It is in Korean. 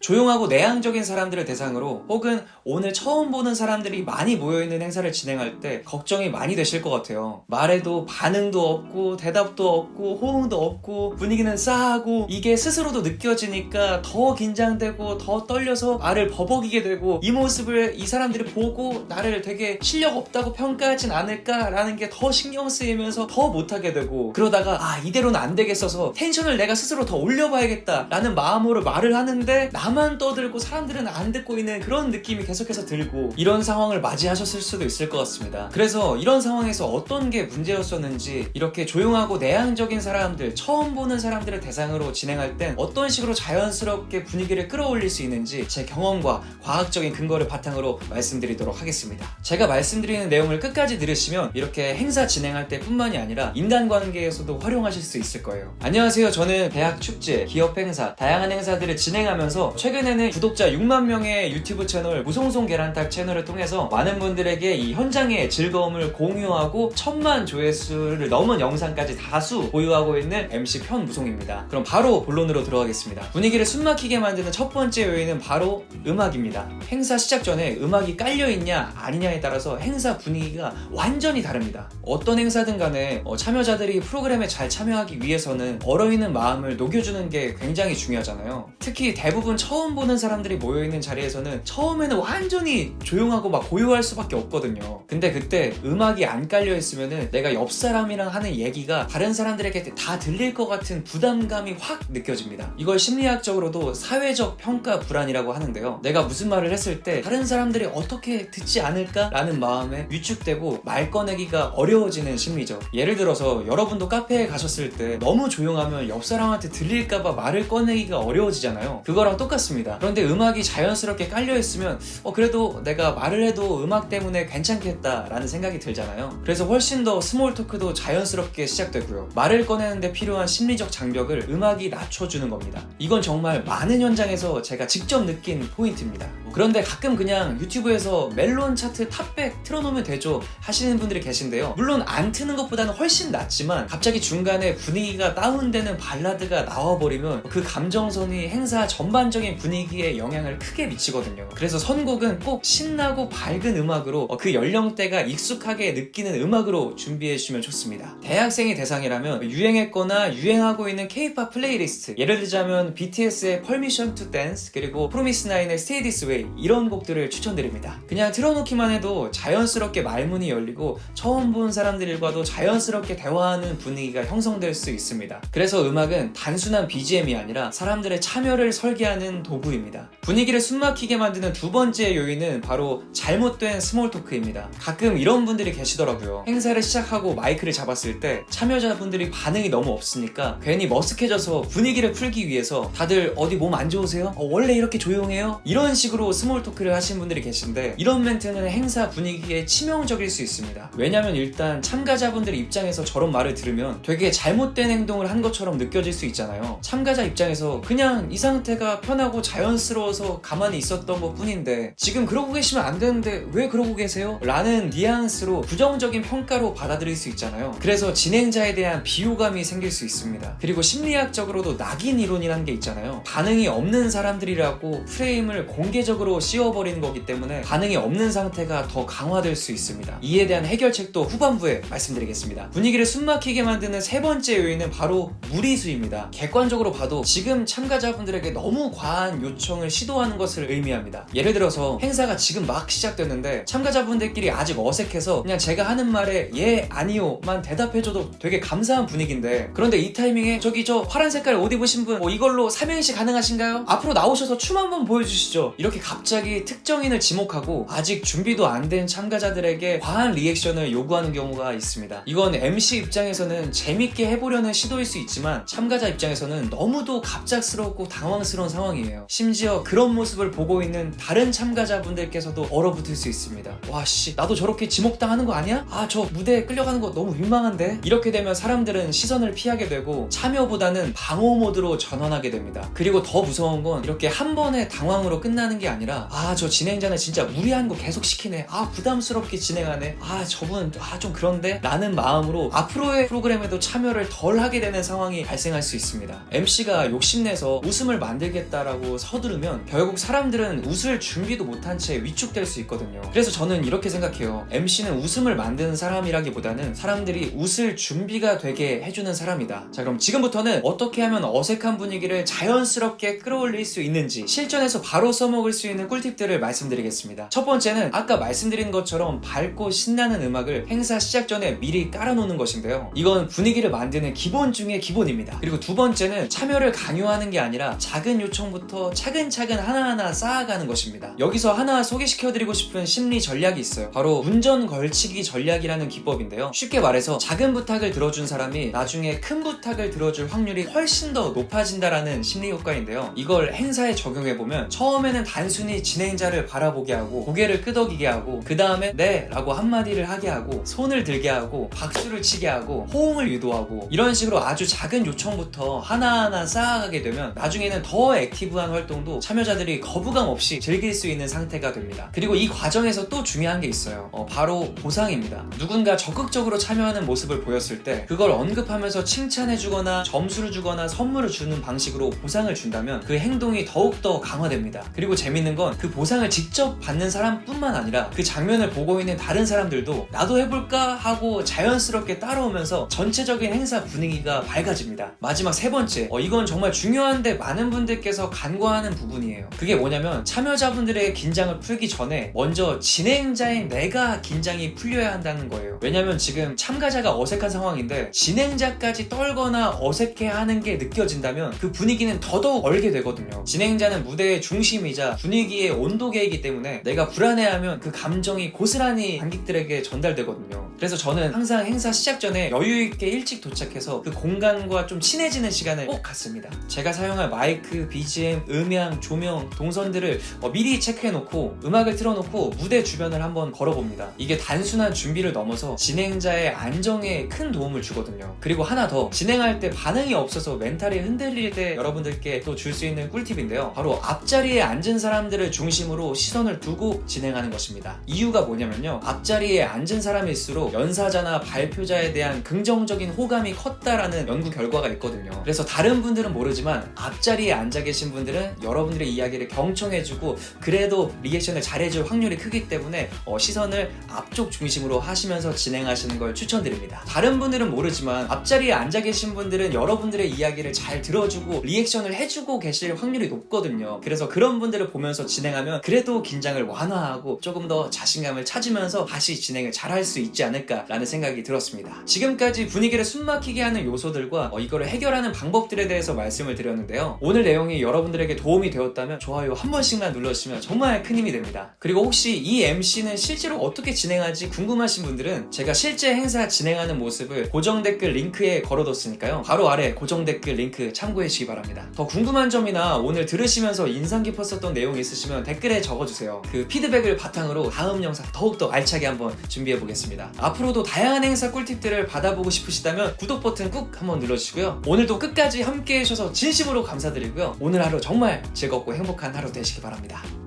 조용하고 내향적인 사람들을 대상으로 혹은 오늘 처음 보는 사람들이 많이 모여있는 행사를 진행할 때 걱정이 많이 되실 것 같아요. 말해도 반응도 없고 대답도 없고 호응도 없고 분위기는 싸하고 이게 스스로도 느껴지니까 더 긴장되고 더 떨려서 말을 버벅이게 되고 이 모습을 이 사람들이 보고 나를 되게 실력 없다고 평가하진 않을까라는 게 더 신경 쓰이면서 더 못하게 되고, 그러다가 이대로는 안 되겠어서 텐션을 내가 스스로 더 올려봐야겠다 라는 마음으로 말을 하는데 나만 떠들고 사람들은 안 듣고 있는 그런 느낌이 계속해서 들고, 이런 상황을 맞이하셨을 수도 있을 것 같습니다. 그래서 이런 상황에서 어떤 게 문제였었는지, 이렇게 조용하고 내향적인 사람들, 처음 보는 사람들을 대상으로 진행할 땐 어떤 식으로 자연스럽게 분위기를 끌어올릴 수 있는지 제 경험과 과학적인 근거를 바탕으로 말씀드리도록 하겠습니다. 제가 말씀드리는 내용을 끝까지 들으시면 이렇게 행사 진행할 때 뿐만이 아니라 인간관계에서도 활용하실 수 있을 거예요. 안녕하세요. 저는 대학 축제, 기업 행사, 다양한 행사들을 진행하면서 최근에는 구독자 6만 명의 유튜브 채널 무송송 계란탁 채널을 통해서 많은 분들에게 이 현장의 즐거움을 공유하고 1000만 조회수를 넘은 영상까지 다수 보유하고 있는 MC 편무송입니다. 그럼 바로 본론으로 들어가겠습니다. 분위기를 숨막히게 만드는 첫 번째 요인은 바로 음악입니다. 행사 시작 전에 음악이 깔려있냐 아니냐에 따라서 행사 분위기가 완전히 다릅니다. 어떤 행사든 간에 참여자들이 프로그램에 잘 참여하기 위해서는 얼어있는 마음을 녹여주는 게 굉장히 중요하잖아요. 특히 대부분 처음 보는 사람들이 모여있는 자리에서는 처음에는 완전히 조용하고 막 고요할 수밖에 없거든요. 근데 그때 음악이 안 깔려있으면은 내가 옆 사람이랑 하는 얘기가 다른 사람들에게 다 들릴 것 같은 부담감이 확 느껴집니다. 이걸 심리학적으로도 사회적 평가 불안이라고 하는데요. 내가 무슨 말을 했을 때 다른 사람들이 어떻게 듣지 않을까? 라는 마음에 위축되고 말 꺼내기가 어려워지는 심리죠. 예를 들어서 여러분도 카페에 가셨을 때 너무 조용하면 옆 사람한테 들릴까봐 말을 꺼내기가 어려워지잖아요. 그거랑 똑같습니다. 그런데 음악이 자연스럽게 깔려있으면 그래도 내가 말을 해도 음악 때문에 괜찮겠다 라는 생각이 들잖아요. 그래서 훨씬 더 스몰 토크도 자연스럽게 시작되고요. 말을 꺼내는데 필요한 심리적 장벽을 음악이 낮춰주는 겁니다. 이건 정말 많은 현장에서 제가 직접 느낀 포인트입니다. 그런데 가끔 그냥 유튜브에서 멜론 차트 탑백 틀어놓으면 되죠 하시는 분들이 계신데요. 물론 안 트는 것보다는 훨씬 낫지만 갑자기 중간에 분위기가 다운되는 발라드가 나와버리면 그 감정선이 행사 전반적인 분위기에 영향을 크게 미치거든요. 그래서 선곡은 꼭 신나고 밝은 음악으로 그 연령대가 익숙하게 느끼는 음악으로 준비해주시면 좋습니다. 대학생이 대상이라면 유행했거나 유행하고 있는 K-POP 플레이리스트, 예를 들자면 BTS의 Permission to Dance 그리고 프로미스나인의 Stay This Way, 이런 곡들을 추천드립니다. 그냥 틀어놓기만 해도 자연스럽게 말문이 열리고 처음 본 사람들과도 자연스럽게 대화하는 분위기가 형성될 수 있습니다. 그래서 음악은 단순한 BGM이 아니라 사람들의 참여를 설계하는 도구입니다. 분위기를 숨막히게 만드는 두 번째 요인은 바로 잘못된 스몰 토크입니다. 가끔 이런 분들이 계시더라고요. 행사를 시작하고 마이크를 잡았을 때 참여자분들이 반응이 너무 없으니까 괜히 머쓱해져서 분위기를 풀기 위해서 다들 어디 몸 안 좋으세요? 원래 이렇게 조용해요? 이런 식으로 스몰 토크를 하신 분들이 계신데, 이런 멘트는 행사 분위기에 치명적일 수 있습니다. 왜냐면 일단 참가자분들 입장에서 저런 말을 들으면 되게 잘못된 행동을 한 것처럼 느껴질 수 있잖아요. 참가자 입장에서 그냥 이 상태가 편하고 자연스러워서 가만히 있었던 것 뿐인데 지금 그러고 계시면 안 되는데 왜 그러고 계세요? 라는 뉘앙스로 부정적인 평가로 받아들일 수 있잖아요. 그래서 진행자에 대한 비호감이 생길 수 있습니다. 그리고 심리학적으로도 낙인 이론이라는 게 있잖아요. 반응이 없는 사람들이라고 프레임을 공개적으로 씌워버리는 거기 때문에 반응이 없는 상태가 더 강화될 수 있습니다. 이에 대한 해결책도 후반부에 말씀드리겠습니다. 분위기를 숨막히게 만드는 세 번째 요인은 바로 무리수입니다. 객관적으로 봐도 지금 참가자분들에게 너무 과한 요청을 시도하는 것을 의미합니다. 예를 들어서 행사가 지금 막 시작됐는데 참가자분들끼리 아직 어색해서 그냥 제가 하는 말에 예, 아니요만 대답해줘도 되게 감사한 분위기인데, 그런데 이 타이밍에 저기 저 파란 색깔 옷 입으신 분 이걸로 삼행시 가능하신가요? 앞으로 나오셔서 춤 한번 보여주시죠. 이렇게 갑자기 특정인을 지목하고 아직 준비도 안 된 참가자들에게 과한 리액션을 요구하는 경우가 있습니다. 이건 MC 입장에서는 재밌게 해보려는 시도일 수 있지만 참가자 입장에서는 너무도 갑작스럽고 당황스러운 상황이에요. 심지어 그런 모습을 보고 있는 다른 참가자분들께서도 얼어붙을 수 있습니다. 와씨, 나도 저렇게 지목당하는 거 아니야? 저 무대에 끌려가는 거 너무 민망한데? 이렇게 되면 사람들은 시선을 피하게 되고 참여보다는 방어 모드로 전환하게 됩니다. 그리고 더 무서운 건 이렇게 한 번에 당황으로 끝나는 게 아니라 저 진행자는 진짜 무리한 거 계속 시키네, 부담스럽게 진행하네, 저분 좀 그런데? 라는 마음으로 앞으로의 프로그램에도 참여를 덜 하게 되는 상황이 발생할 수 있습니다. MC가 욕심내서 웃음을 만들겠다라고 준비하고 서두르면 결국 사람들은 웃을 준비도 못한 채 위축될 수 있거든요. 그래서 저는 이렇게 생각해요. MC는 웃음을 만드는 사람이라기보다는 사람들이 웃을 준비가 되게 해주는 사람이다. 자, 그럼 지금부터는 어떻게 하면 어색한 분위기를 자연스럽게 끌어올릴 수 있는지 실전에서 바로 써먹을 수 있는 꿀팁들을 말씀드리겠습니다. 첫 번째는 아까 말씀드린 것처럼 밝고 신나는 음악을 행사 시작 전에 미리 깔아놓는 것인데요. 이건 분위기를 만드는 기본 중에 기본입니다. 그리고 두 번째는 참여를 강요하는 게 아니라 작은 요청부터 차근차근 하나하나 쌓아가는 것입니다. 여기서 하나 소개시켜드리고 싶은 심리 전략이 있어요. 바로 운전 걸치기 전략이라는 기법인데요. 쉽게 말해서 작은 부탁을 들어준 사람이 나중에 큰 부탁을 들어줄 확률이 훨씬 더 높아진다라는 심리 효과인데요. 이걸 행사에 적용해보면 처음에는 단순히 진행자를 바라보게 하고 고개를 끄덕이게 하고 그 다음에 네 라고 한마디를 하게 하고 손을 들게 하고 박수를 치게 하고 호응을 유도하고 이런 식으로 아주 작은 요청부터 하나하나 쌓아가게 되면 나중에는 더 액티브한 활동도 참여자들이 거부감 없이 즐길 수 있는 상태가 됩니다. 그리고 이 과정에서 또 중요한 게 있어요. 바로 보상입니다. 누군가 적극적으로 참여하는 모습을 보였을 때 그걸 언급하면서 칭찬해주거나 점수를 주거나 선물을 주는 방식으로 보상을 준다면 그 행동이 더욱더 강화됩니다. 그리고 재밌는 건 그 보상을 직접 받는 사람뿐만 아니라 그 장면을 보고 있는 다른 사람들도 나도 해볼까 하고 자연스럽게 따라오면서 전체적인 행사 분위기가 밝아집니다. 마지막 세 번째, 이건 정말 중요한데 많은 분들께서 간과하는 부분이에요. 그게 뭐냐면 참여자분들의 긴장을 풀기 전에 먼저 진행자인 내가 긴장이 풀려야 한다는 거예요. 왜냐면 지금 참가자가 어색한 상황인데 진행자까지 떨거나 어색해하는 게 느껴진다면 그 분위기는 더더욱 얼게 되거든요. 진행자는 무대의 중심이자 분위기의 온도계이기 때문에 내가 불안해하면 그 감정이 고스란히 관객들에게 전달되거든요. 그래서 저는 항상 행사 시작 전에 여유있게 일찍 도착해서 그 공간과 좀 친해지는 시간을 꼭 갖습니다. 제가 사용할 마이크, BGM, 음향, 조명, 동선들을 미리 체크해놓고 음악을 틀어놓고 무대 주변을 한번 걸어봅니다. 이게 단순한 준비를 넘어서 진행자의 안정에 큰 도움을 주거든요. 그리고 하나 더, 진행할 때 반응이 없어서 멘탈이 흔들릴 때 여러분들께 또 줄 수 있는 꿀팁인데요. 바로 앞자리에 앉은 사람들을 중심으로 시선을 두고 진행하는 것입니다. 이유가 뭐냐면요, 앞자리에 앉은 사람일수록 연사자나 발표자에 대한 긍정적인 호감이 컸다라는 연구 결과가 있거든요. 그래서 다른 분들은 모르지만 앞자리에 앉아 계신 분들은 여러분들의 이야기를 경청해주고 그래도 리액션을 잘해줄 확률이 크기 때문에 시선을 앞쪽 중심으로 하시면서 진행하시는 걸 추천드립니다. 다른 분들은 모르지만 앞자리에 앉아 계신 분들은 여러분들의 이야기를 잘 들어주고 리액션을 해주고 계실 확률이 높거든요. 그래서 그런 분들을 보면서 진행하면 그래도 긴장을 완화하고 조금 더 자신감을 찾으면서 다시 진행을 잘할 수 있지 않을까라는 생각이 들었습니다. 지금까지 분위기를 숨막히게 하는 요소들과 이거를 해결하는 방법들에 대해서 말씀을 드렸는데요. 오늘 내용이 여러분들에게 도움이 되었다면 좋아요 한 번씩만 눌러주시면 정말 큰 힘이 됩니다. 그리고 혹시 이 MC는 실제로 어떻게 진행하지 궁금하신 분들은 제가 실제 행사 진행하는 모습을 고정 댓글 링크에 걸어뒀으니까요. 바로 아래 고정 댓글 링크 참고해 주시기 바랍니다. 더 궁금한 점이나 오늘 들으시면서 인상 깊었었던 내용이 있으시면 댓글에 적어주세요. 그 피드백을 바탕으로 다음 영상 더욱더 알차게 한번 준비해 보겠습니다. 앞으로도 다양한 행사 꿀팁들을 받아보고 싶으시다면 구독 버튼 꾹 한번 눌러주시고요. 오늘도 끝까지 함께 해주셔서 진심으로 감사드리고요. 오늘 하루 정말 즐겁고 행복한 하루 되시기 바랍니다.